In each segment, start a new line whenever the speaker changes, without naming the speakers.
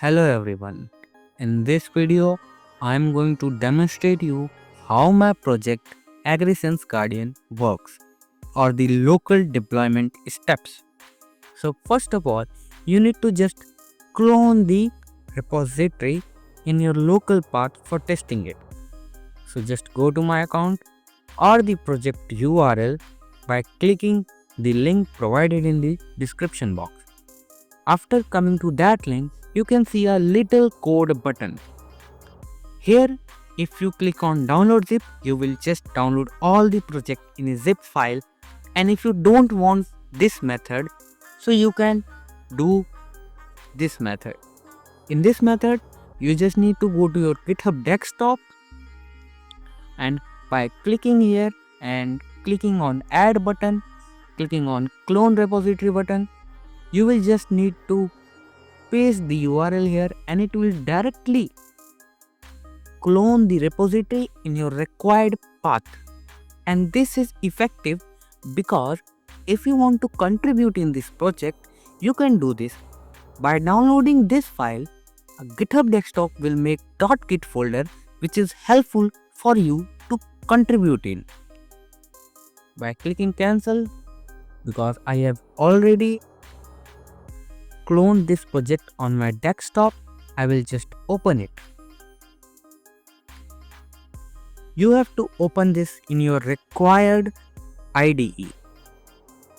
Hello everyone. In this video, I am going to demonstrate you how my project AgriSense Guardian works or the local deployment steps. So first of all, you need to just clone the repository in your local path for testing it. So just go to my account or the project URL by clicking the link provided in the description box. After coming to that link, you can see a little code button. Here, if you click on download zip, you will just download all the project in a zip file. And if you don't want this method, so you can do this method. In this method, you just need to go to your GitHub desktop, and by clicking here and clicking on add button, clicking on clone repository button, you will just need to paste the URL here and it will directly clone the repository in your required path. And this is effective because if you want to contribute in this project, you can do this. By downloading this file, a GitHub desktop will make .git folder which is helpful for you to contribute in. By clicking cancel, because I have already clone this project on my desktop, I will just open it. You have to open this in your required IDE,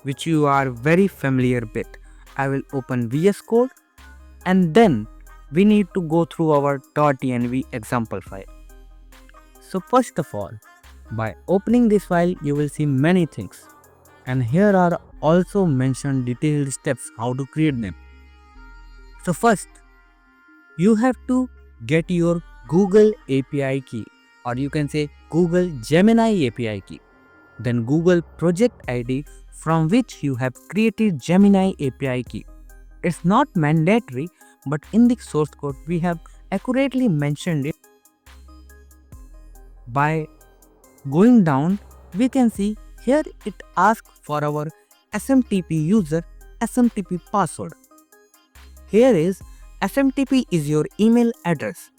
which you are very familiar with. I will open VS Code and then we need to go through our .env example file. So first of all, by opening this file, you will see many things. And here are also mentioned detailed steps how to create them. So first, you have to get your Google API key, or you can say Google Gemini API key. Then Google project ID from which you have created Gemini API key. It's not mandatory, but in the source code we have accurately mentioned it. By going down, we can see here it asks for our SMTP user SMTP password. Here is SMTP is your email address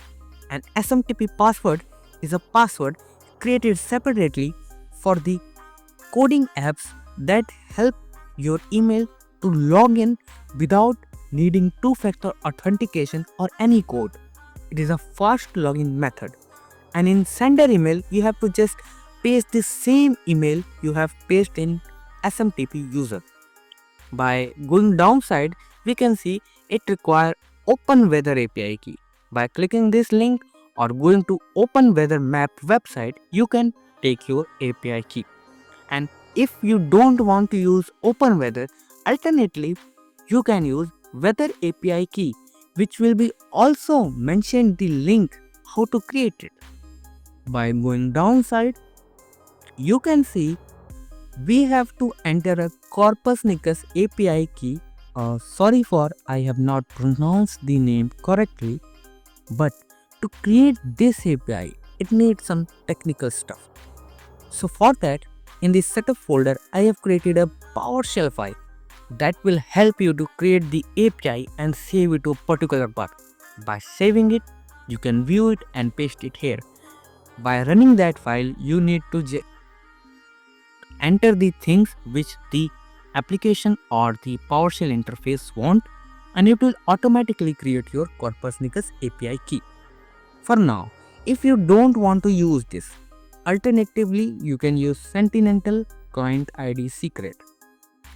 and SMTP password is a password created separately for the coding apps that help your email to log in without needing two-factor authentication or any code. It is a fast login method. And in sender email, you have to just paste the same email you have pasted in SMTP user. By going downside, we can see it requires OpenWeather API key. By clicking this link or going to OpenWeatherMap website, you can take your API key. And if you don't want to use OpenWeather, alternatively, you can use Weather API key, which will be also mentioned the link how to create it. By going downside, you can see we have to enter a Copernicus API key. Sorry for I have not pronounced the name correctly, but to create this API, it needs some technical stuff. So for that, in the setup folder, I have created a PowerShell file that will help you to create the API and save it to a particular path. By saving it, you can view it and paste it here. By running that file, you need to enter the things which the application or the PowerShell interface want, and it will automatically create your Copernicus API key. For now, if you don't want to use this, alternatively you can use Sentinel Client ID secret.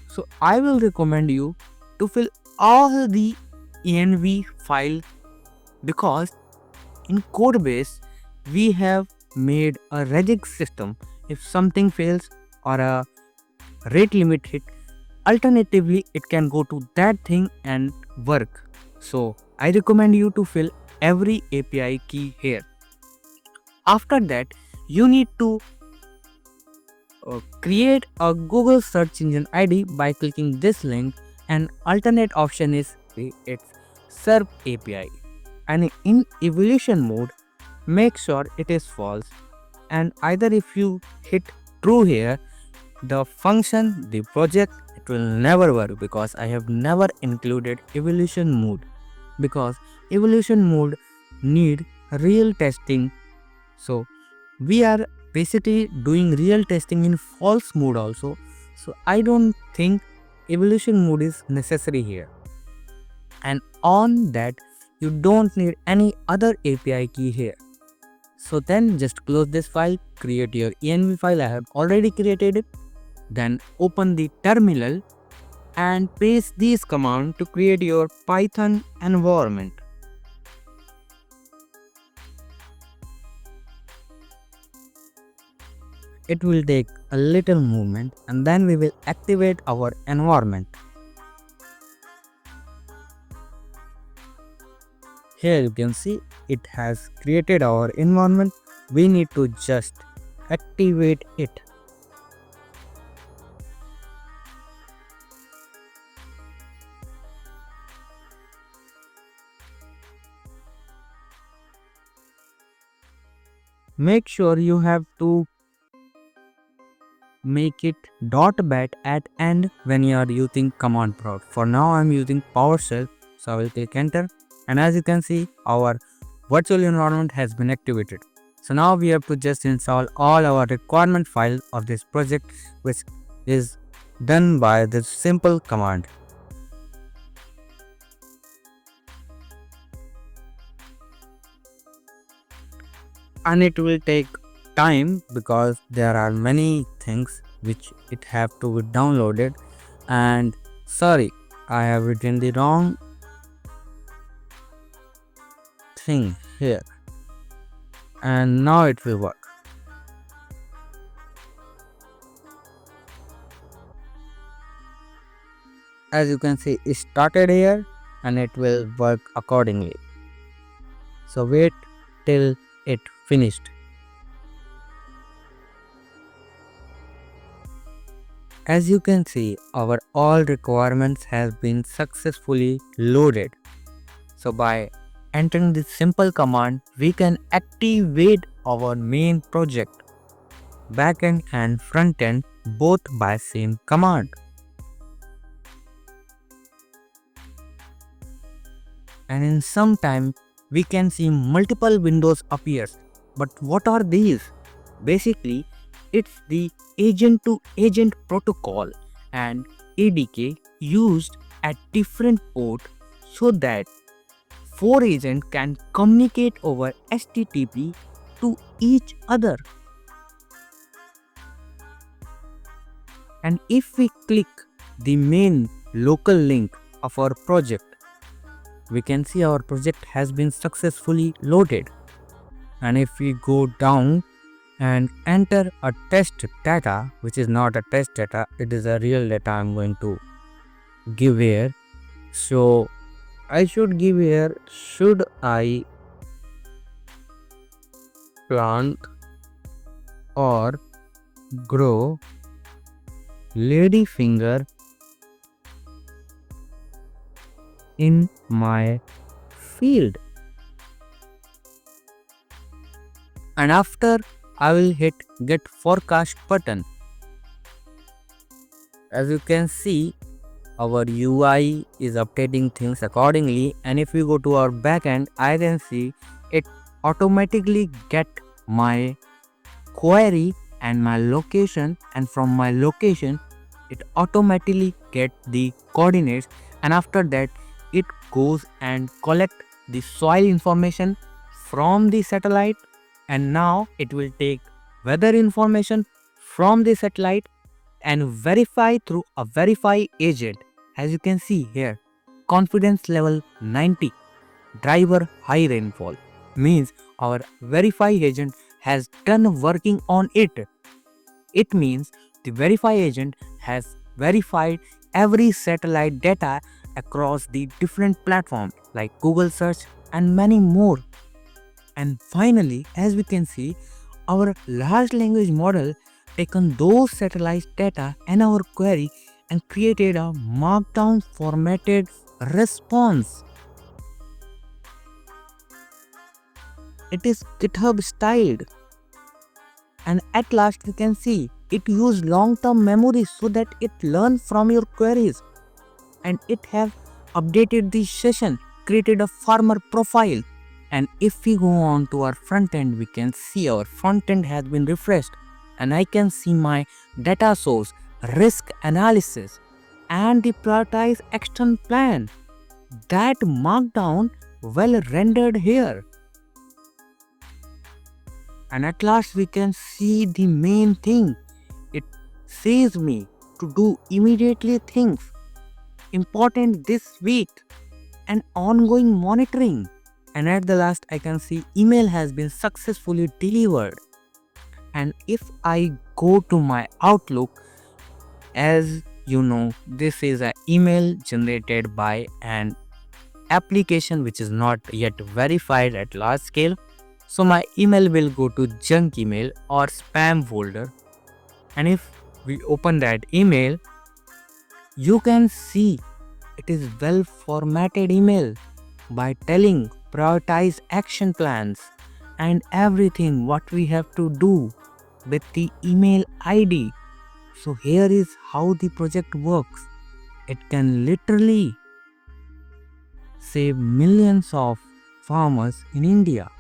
So I will recommend you to fill all the env file, because in Codebase we have made a reject system if something fails or a rate limit hit. Alternatively, it can go to that thing and work. So I recommend you to fill every API key here. After that, you need to create a Google search engine ID by clicking this link, and alternate option is its SERP API. And in evaluation mode, make sure it is false, and either if you hit true here, the function, the project, it will never work because I have never included evaluation mode. because evolution mode need real testing. So we are basically doing real testing in false mode also. So I don't think evolution mode is necessary here. And on that, you don't need any other API key here. So then just close this file, create your env file. I have already created it. Then open the terminal and paste these commands to create your Python environment. It will take a little movement and then we will activate our environment. Here you can see it has created our environment. We need to just activate it. Make sure you have to make it .bat at end when you are using command prompt. For now I am using PowerShell, so I will click enter, and as you can see our virtual environment has been activated. So now we have to just install all our requirement files of this project, which is done by this simple command. And it will take time because there are many things which it have to be downloaded. And sorry, I have written the wrong thing here, and now it will work. As you can see, it started here and it will work accordingly. So wait till it finished. As you can see, our all requirements have been successfully loaded. So by entering this simple command, we can activate our main project, backend and frontend, both by same command. And in some time, we can see multiple windows appear. But what are these? Basically, it's the agent to agent protocol and ADK used at different port so that 4 agents can communicate over HTTP to each other. And if we click the main local link of our project, we can see our project has been successfully loaded. And if we go down and enter a test data, which is not a test data, it is a real data I'm going to give here. So I should give here, should I plant or grow ladyfinger in my field? And after I will hit get forecast button. As you can see, our UI is updating things accordingly, and if we go to our backend, I can see it automatically get my query and my location, and from my location it automatically get the coordinates, and after that it goes and collect the soil information from the satellite, and now it will take weather information from the satellite and verify through a VerifyAgent. As you can see here, confidence level 90, driver high rainfall, means our VerifyAgent has done working on it. It means the VerifyAgent has verified every satellite data across the different platforms like Google search and many more. And finally, as we can see, our large language model taken those satellite data and our query and created a markdown formatted response. It is GitHub styled, and at last we can see it used long-term memory so that it learns from your queries, and it have updated the session created a farmer profile. And if we go on to our front end, we can see our front end has been refreshed, and I can see my data source, risk analysis, and the prioritized action plan. That markdown well rendered here. And at last we can see the main thing. It says me to do immediately things important this week and ongoing monitoring. And at the last I can see email has been successfully delivered. And if I go to my Outlook, as you know, this is an email generated by an application which is not yet verified at large scale. So my email will go to junk email or spam folder. And if we open that email, you can see it is well formatted email by telling prioritized action plans and everything what we have to do with the email ID. So here is how the project works. It can literally save millions of farmers in India.